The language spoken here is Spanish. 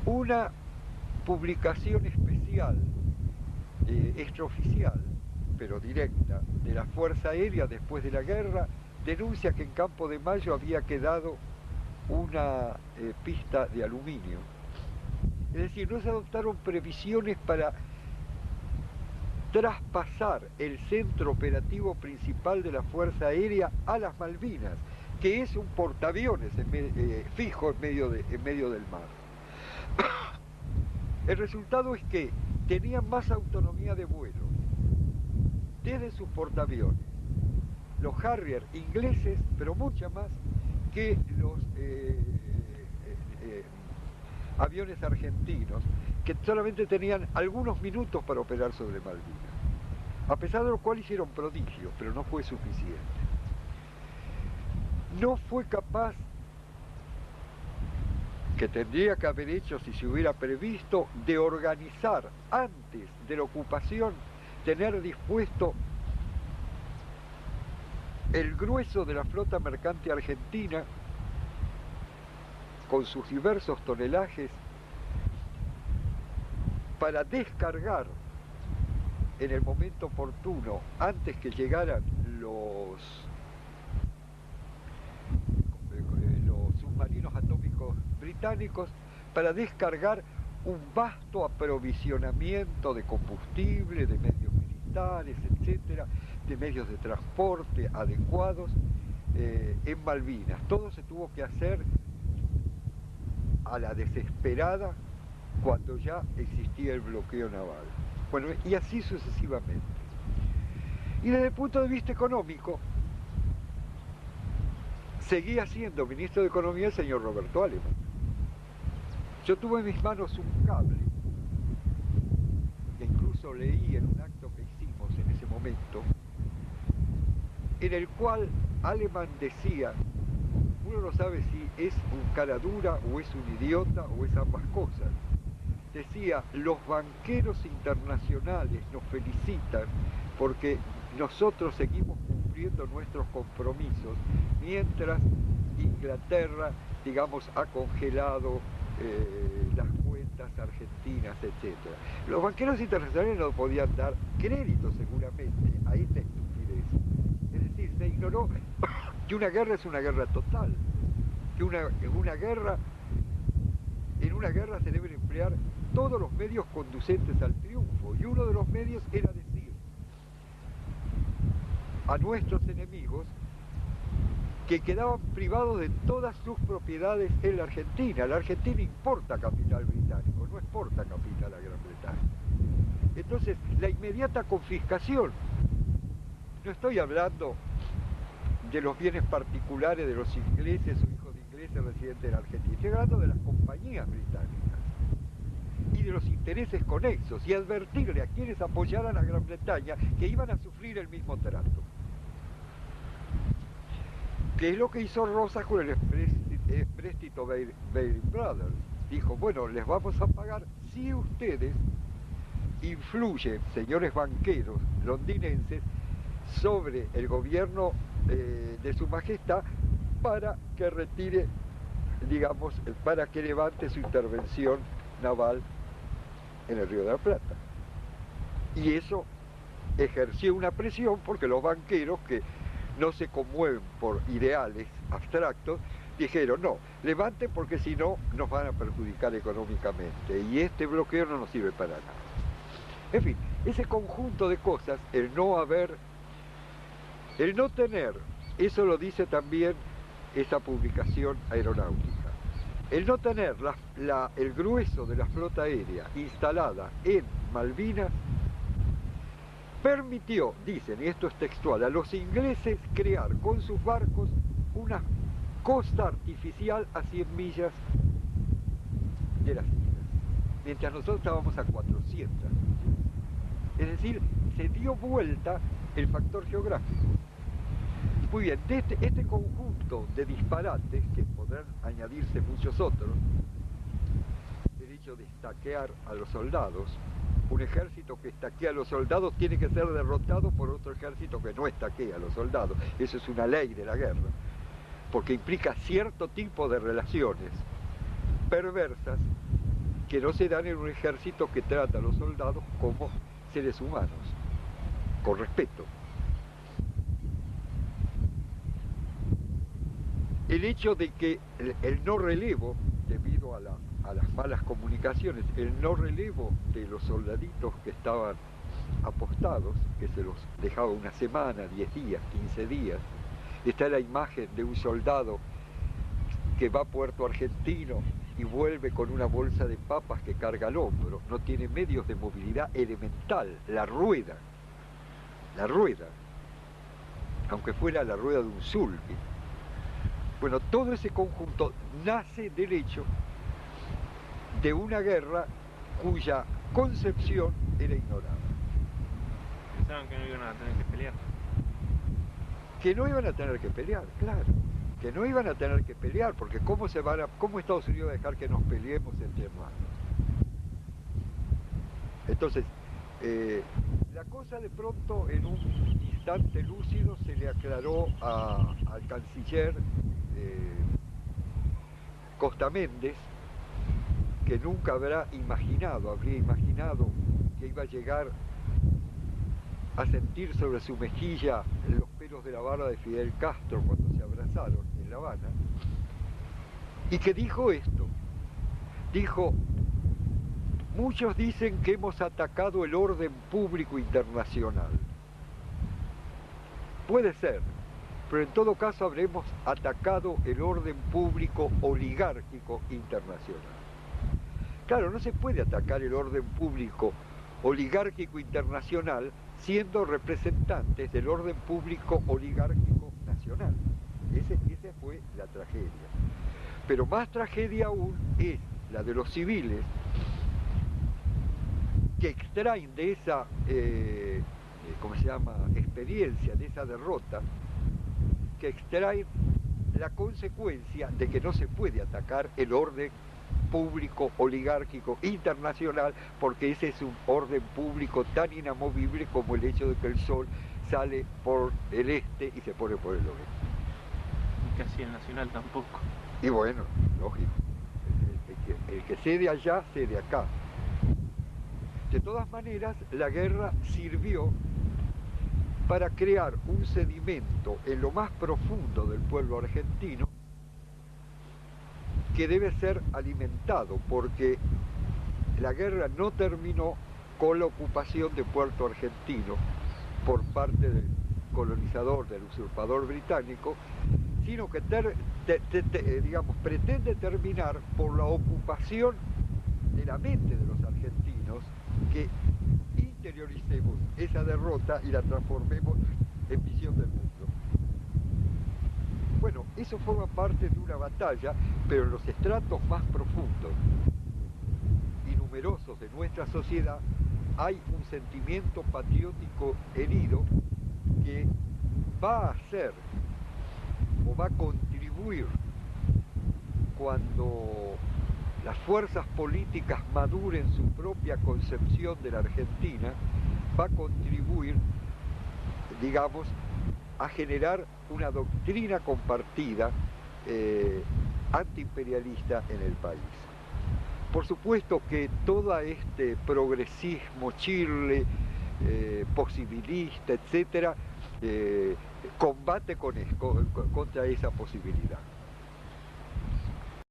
una publicación especial, extraoficial, pero directa, de la Fuerza Aérea después de la guerra, denuncia que en Campo de Mayo había quedado una pista de aluminio. Es decir, no se adoptaron previsiones para traspasar el centro operativo principal de la Fuerza Aérea a las Malvinas, que es un portaaviones fijo en medio del mar. El resultado es que tenían más autonomía de vuelo desde sus portaaviones, los Harrier ingleses, pero mucha más que los aviones argentinos, que solamente tenían algunos minutos para operar sobre Malvinas, a pesar de lo cual hicieron prodigios, pero no fue suficiente. No fue capaz, que tendría que haber hecho si se hubiera previsto, de organizar antes de la ocupación, tener dispuesto el grueso de la flota mercante argentina con sus diversos tonelajes para descargar en el momento oportuno, antes que llegaran los submarinos atómicos británicos, para descargar un vasto aprovisionamiento de combustible, de medios militares, etcétera, de medios de transporte adecuados en Malvinas. Todo se tuvo que hacer a la desesperada cuando ya existía el bloqueo naval. Bueno, y así sucesivamente. Y desde el punto de vista económico, seguía siendo ministro de Economía el señor Roberto Aleman. Yo tuve en mis manos un cable, que incluso leí en un acto que hicimos en ese momento, en el cual Aleman decía, uno no sabe si es un cara dura o es un idiota o es ambas cosas, decía, los banqueros internacionales nos felicitan porque nosotros seguimos cumpliendo nuestros compromisos, mientras Inglaterra, digamos, ha congelado las cuentas argentinas, etc. Los banqueros internacionales no podían dar crédito seguramente a esta estupidez. Es decir, se ignoró que una guerra es una guerra total, que en una guerra se deben emplear todos los medios conducentes al triunfo, y uno de los medios era decir a nuestros enemigos que quedaban privados de todas sus propiedades en la Argentina. La Argentina importa capital británico, no exporta capital a Gran Bretaña. Entonces, la inmediata confiscación, no estoy hablando de los bienes particulares de los ingleses o hijos de ingleses residentes en Argentina, estoy hablando de las compañías británicas y de los intereses conexos, y advertirle a quienes apoyaran a Gran Bretaña que iban a sufrir el mismo trato. Que es lo que hizo Rosas con el empréstito Baring Brothers. Dijo, bueno, les vamos a pagar si ustedes influyen, señores banqueros londinenses, sobre el gobierno de su majestad para que retire, digamos, para que levante su intervención naval en el Río de la Plata. Y eso ejerció una presión porque los banqueros, que no se conmueven por ideales abstractos, dijeron, no, levanten porque si no nos van a perjudicar económicamente y este bloqueo no nos sirve para nada. En fin, ese conjunto de cosas, el no tener, eso lo dice también esa publicación aeronáutica, el no tener el grueso de la flota aérea instalada en Malvinas permitió, dicen, y esto es textual, a los ingleses crear con sus barcos una costa artificial a 100 millas de las islas, mientras nosotros estábamos a 400. Es decir, se dio vuelta el factor geográfico. Muy bien, de este conjunto de disparates, que podrán añadirse muchos otros, el hecho de estaquear a los soldados. Un ejército que estaquea a los soldados tiene que ser derrotado por otro ejército que no estaquea a los soldados. Eso es una ley de la guerra, porque implica cierto tipo de relaciones perversas que no se dan en un ejército que trata a los soldados como seres humanos, con respeto. El hecho de que el no relevo, debido a las malas comunicaciones, el no relevo de los soldaditos que estaban apostados, que se los dejaba una semana, 10 días, 15 días, está la imagen de un soldado que va a Puerto Argentino y vuelve con una bolsa de papas que carga al hombro, no tiene medios de movilidad elemental, la rueda, aunque fuera la rueda de un sulky. Bueno, todo ese conjunto nace del hecho de una guerra cuya concepción era ignorada. Pensaban que no iban a tener que pelear. Que no iban a tener que pelear, claro. Que no iban a tener que pelear, porque ¿cómo Estados Unidos va a dejar que nos peleemos entre hermanos? Entonces, la cosa de pronto en un instante lúcido se le aclaró al canciller Costa Méndez, que nunca habría imaginado que iba a llegar a sentir sobre su mejilla los pelos de la barba de Fidel Castro cuando se abrazaron en La Habana, y que dijo esto, dijo: muchos dicen que hemos atacado el orden público internacional. Puede ser, pero en todo caso habremos atacado el orden público oligárquico internacional. Claro, no se puede atacar el orden público oligárquico internacional siendo representantes del orden público oligárquico nacional. Esa fue la tragedia. Pero más tragedia aún es la de los civiles que extraen de esa, experiencia, de esa derrota, que extraen la consecuencia de que no se puede atacar el orden público oligárquico internacional, porque ese es un orden público tan inamovible como el hecho de que el sol sale por el este y se pone por el oeste. Y casi el nacional tampoco. Y bueno, lógico, el que cede allá, cede acá. De todas maneras, la guerra sirvió para crear un sedimento en lo más profundo del pueblo argentino que debe ser alimentado, porque la guerra no terminó con la ocupación de Puerto Argentino por parte del colonizador, del usurpador británico, sino que pretende terminar por la ocupación de la mente de los argentinos, que interioricemos esa derrota y la transformemos en visión del mundo. Bueno, eso forma parte de una batalla, pero en los estratos más profundos y numerosos de nuestra sociedad hay un sentimiento patriótico herido que va a hacer o va a contribuir, cuando las fuerzas políticas maduren su propia concepción de la Argentina, va a contribuir, digamos, a generar una doctrina compartida antiimperialista en el país. Por supuesto que todo este progresismo chirle, posibilista, etcétera, combate contra esa posibilidad.